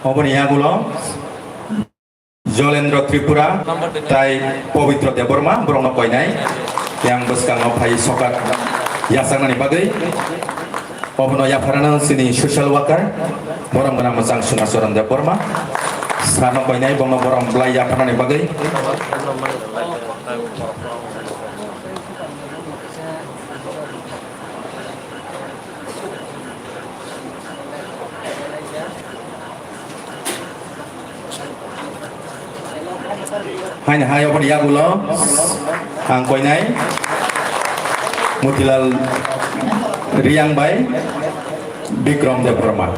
অবনি আগুলো Jolendra Tripura tai Pawitra Deborma Brono Koinai yang beskang opai sokat yasanani bagai Obono Yaparana sini social worker Boram gana masang sunasoran Deborma Sama Koinai bono boram belai Yaparani bagai Hanya hayo pada yagulo angkoi nai Mutilal Riang Bay Bikram Deborma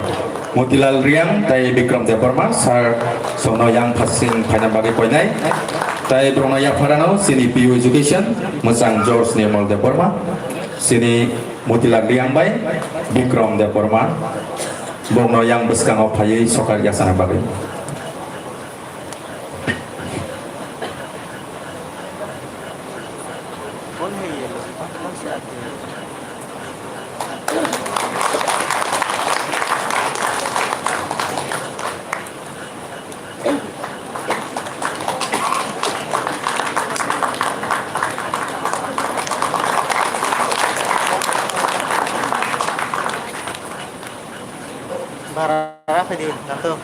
Mutilal Riang tai Bikram Deborma sar sono yang pasin pada bagi koi nai tai brono ya parano sini PU Education mesang George Nemal Deborma sini Mutilal Riang Bay Bikram Deborma brono yang beskang opai sokar yasana bagi Barang apa di langsung?